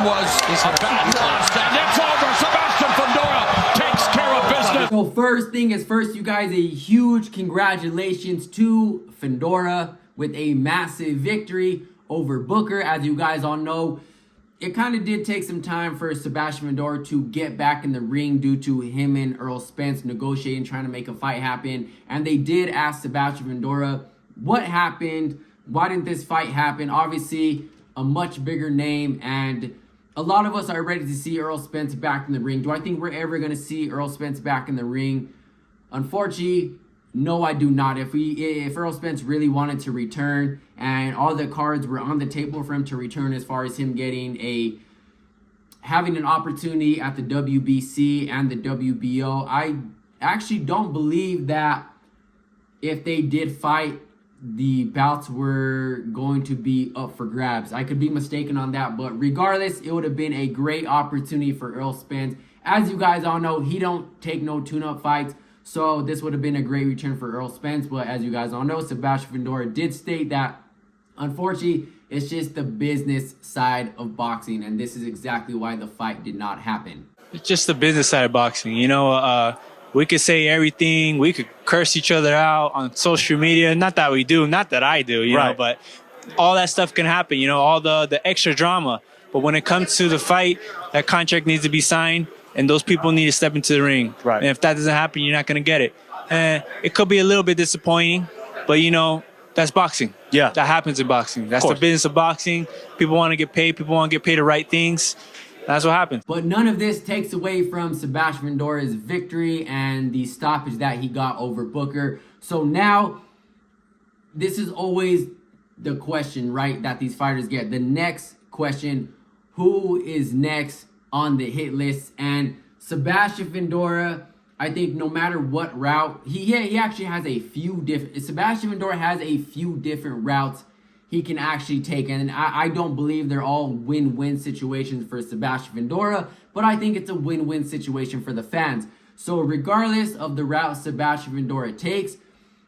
was a bad loss, and it's over. Sebastian Fundora takes care of business. So first thing is first, you guys, a huge congratulations to Fundora with a massive victory over Booker. As you guys all know, it kind of did take some time for Sebastian Fundora to get back in the ring due to him and Errol Spence negotiating, trying to make a fight happen. And they did ask Sebastian Fundora what happened, why didn't this fight happen? Obviously, a much bigger name, and a lot of us are ready to see Errol Spence back in the ring. Do I think we're ever going to see Errol Spence back in the ring? Unfortunately, no, I do not. If Errol Spence really wanted to return and all the cards were on the table for him to return, as far as him having an opportunity at the WBC and the WBO, I actually don't believe that if they did fight, the bouts were going to be up for grabs. I could be mistaken on that, but regardless, it would have been a great opportunity for Errol Spence. As you guys all know, he don't take no tune-up fights, so this would have been a great return for Errol Spence. But as you guys all know, Sebastian Fundora did state that, unfortunately, it's just the business side of boxing, and this is exactly why the fight did not happen. It's just the business side of boxing, you know. We could say everything. We could curse each other out on social media. Not that we do, not that I do, you know, but all that stuff can happen, you know, all the extra drama. But when it comes to the fight, that contract needs to be signed, and those people need to step into the ring. Right. And if that doesn't happen, you're not going to get it. And it could be a little bit disappointing, but, you know, that's boxing. Yeah. That happens in boxing. That's the business of boxing. People want to get paid. People want to get paid the right things. That's what happens. But none of this takes away from Sebastian Fundora's victory and the stoppage that he got over Booker. So now, this is always the question, right, that these fighters get. The next question, who is next on the hit list? And Sebastian Fundora, I think no matter what route, he actually has a few different, Sebastian Fundora has a few different routes he can actually take. And I don't believe they're all win-win situations for Sebastian Fundora, but I think it's a win-win situation for the fans. So regardless of the route Sebastian Fundora takes,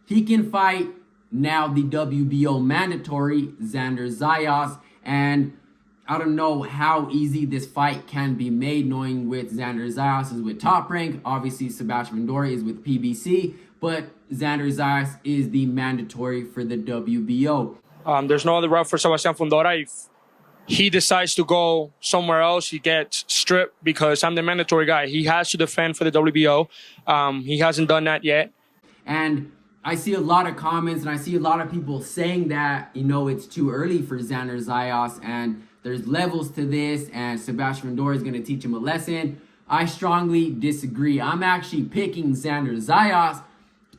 he can fight now the WBO mandatory Xander Zayas. And I don't know how easy this fight can be made, knowing with Xander Zayas is with Top Rank. Obviously, Sebastian Fundora is with PBC, but Xander Zayas is the mandatory for the WBO. There's no other route for Sebastian Fundora. If he decides to go somewhere else, he gets stripped because I'm the mandatory guy. He has to defend for the WBO. He hasn't done that yet. And I see a lot of comments and I see a lot of people saying that, you know, it's too early for Xander Zayas and there's levels to this and Sebastian Fundora is going to teach him a lesson. I strongly disagree. I'm actually picking Xander Zayas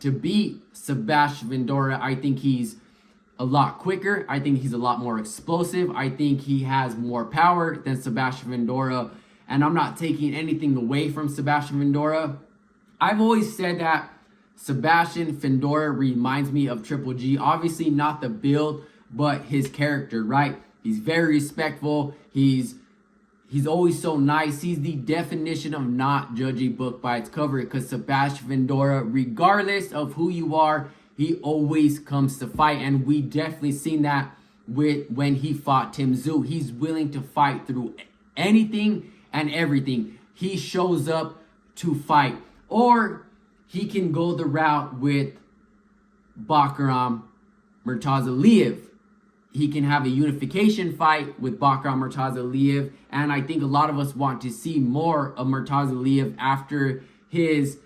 to beat Sebastian Fundora. I think he's a lot quicker. I think he's a lot more explosive. I think he has more power than Sebastian Fundora. And I'm not taking anything away from Sebastian Fundora. I've always said that Sebastian Fundora reminds me of Triple G. Obviously not the build, but his character, right? He's very respectful. He's always so nice. He's the definition of not judging a book by its cover, because Sebastian Fundora, regardless of who you are, he always comes to fight, and we definitely seen that when he fought Tim Tszyu. He's willing to fight through anything and everything. He shows up to fight. Or he can go the route with Bakaram Murtazaliev. He can have a unification fight with Bakaram Murtazaliev, and I think a lot of us want to see more of Murtazaliev after his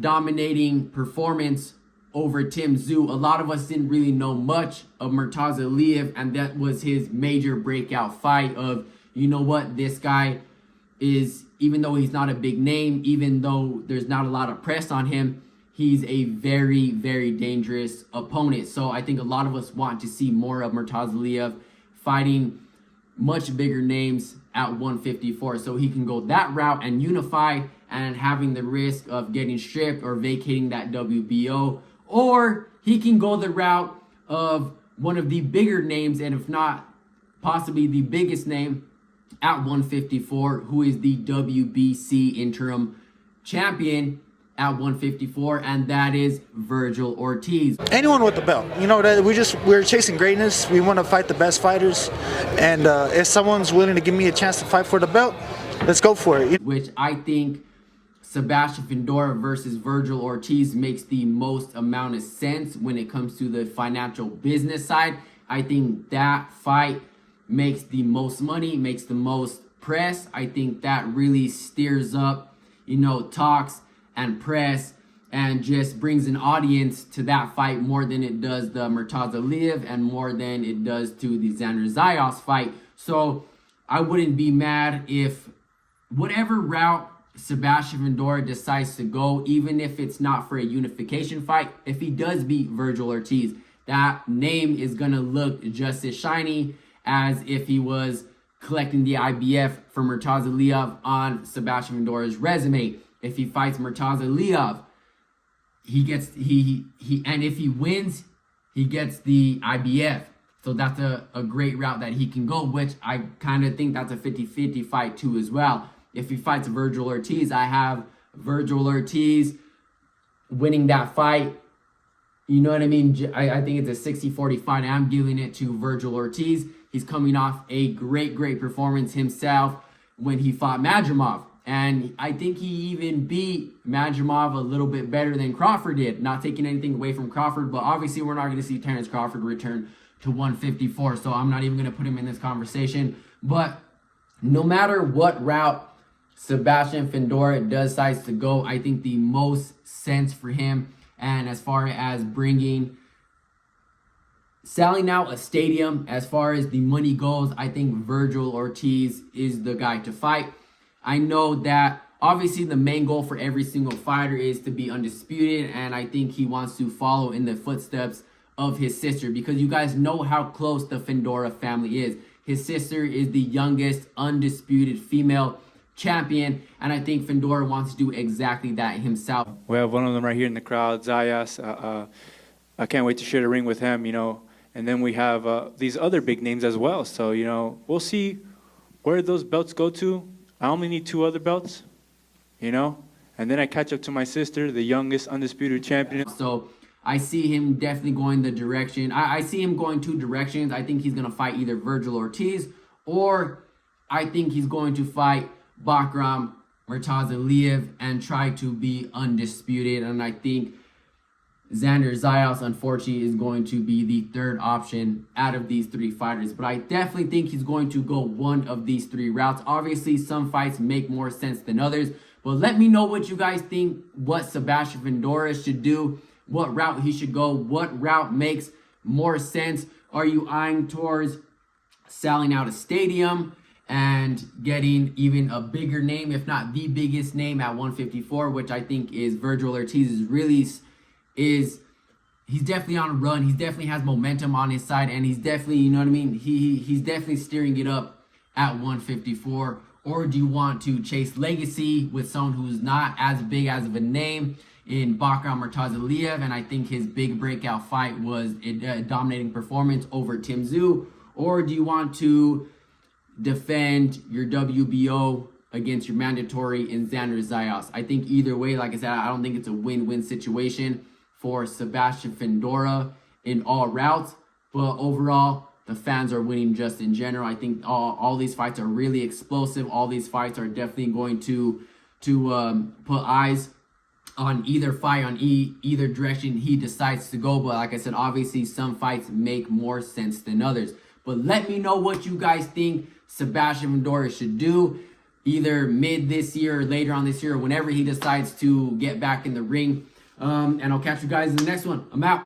dominating performance over Tim Tszyu. A lot of us didn't really know much of Murtazaliev, and that was his major breakout fight of, you know what, this guy is, even though he's not a big name, even though there's not a lot of press on him, he's a very, very dangerous opponent. So I think a lot of us want to see more of Murtazaliev fighting much bigger names at 154. So he can go that route and unify and having the risk of getting stripped or vacating that WBO. Or he can go the route of one of the bigger names, and if not possibly the biggest name at 154, who is the WBC interim champion, at 154, and that is Virgil Ortiz. Anyone with the belt. You know, that we're chasing greatness. We want to fight the best fighters, and if someone's willing to give me a chance to fight for the belt, let's go for it. Which I think Sebastian Fundora versus Virgil Ortiz makes the most amount of sense when it comes to the financial business side. I think that fight makes the most money, makes the most press. I think that really steers up, you know, talks and press, and just brings an audience to that fight more than it does the Murtaza Aliyev and more than it does to the Xander Zayas fight. So I wouldn't be mad if whatever route Sebastian Fundora decides to go, even if it's not for a unification fight, if he does beat Virgil Ortiz, that name is going to look just as shiny as if he was collecting the IBF for Murtaza Aliyev on Sebastian Fundora's resume. If he fights Murtaza Aliyev, and if he wins, he gets the IBF. So that's a great route that he can go, which I kind of think that's a 50-50 fight too as well. If he fights Virgil Ortiz, I have Virgil Ortiz winning that fight. You know what I mean? I think it's a 60-40 fight. I'm giving it to Virgil Ortiz. He's coming off a great performance himself when he fought Madrimov. And I think he even beat Madrimov a little bit better than Crawford did. Not taking anything away from Crawford, but obviously we're not going to see Terrence Crawford return to 154. So I'm not even going to put him in this conversation. But no matter what route Sebastian Fundora decides to go, I think the most sense for him, and as far as selling out a stadium, as far as the money goes, I think Virgil Ortiz is the guy to fight. I know that obviously the main goal for every single fighter is to be undisputed, and I think he wants to follow in the footsteps of his sister, because you guys know how close the Fundora family is. His sister is the youngest undisputed female champion, and I think Fundora wants to do exactly that himself. We have one of them right here in the crowd, Zayas. I can't wait to share the ring with him, you know. And then we have these other big names as well. So, you know, we'll see where those belts go to. I only need 2 other belts, you know. And then I catch up to my sister, the youngest undisputed champion. So I see him definitely going the direction. I see him going 2 directions. I think he's going to fight either Virgil Ortiz, or I think he's going to fight Bakram Murtaza Aliyev and try to be undisputed. And I think Xander Zayas, unfortunately, is going to be the 3rd option out of these 3 fighters. But I definitely think he's going to go one of these 3 routes. Obviously, some fights make more sense than others. But let me know what you guys think, what Sebastian Fundora should do, what route he should go, what route makes more sense. Are you eyeing towards selling out a stadium and getting even a bigger name, if not the biggest name at 154, which I think is Virgil Ortiz's release? He's definitely on a run. He definitely has momentum on his side, and he's definitely, you know what I mean, he's definitely steering it up at 154. Or do you want to chase legacy with someone who's not as big as of a name in Bakram Murtaza Aliyev? And I think his big breakout fight was a dominating performance over Tim Tszyu. Or do you want to defend your WBO against your mandatory in Xander Zayas? I think either way, like I said, I don't think it's a win-win situation for Sebastian Fundora in all routes, but overall, the fans are winning just in general. I think all these fights are really explosive. All these fights are definitely going to put eyes on either fight, on either direction he decides to go. But like I said, obviously some fights make more sense than others. But let me know what you guys think Sebastian Fundora should do, either mid this year or later on this year, or whenever he decides to get back in the ring. And I'll catch you guys in the next one. I'm out.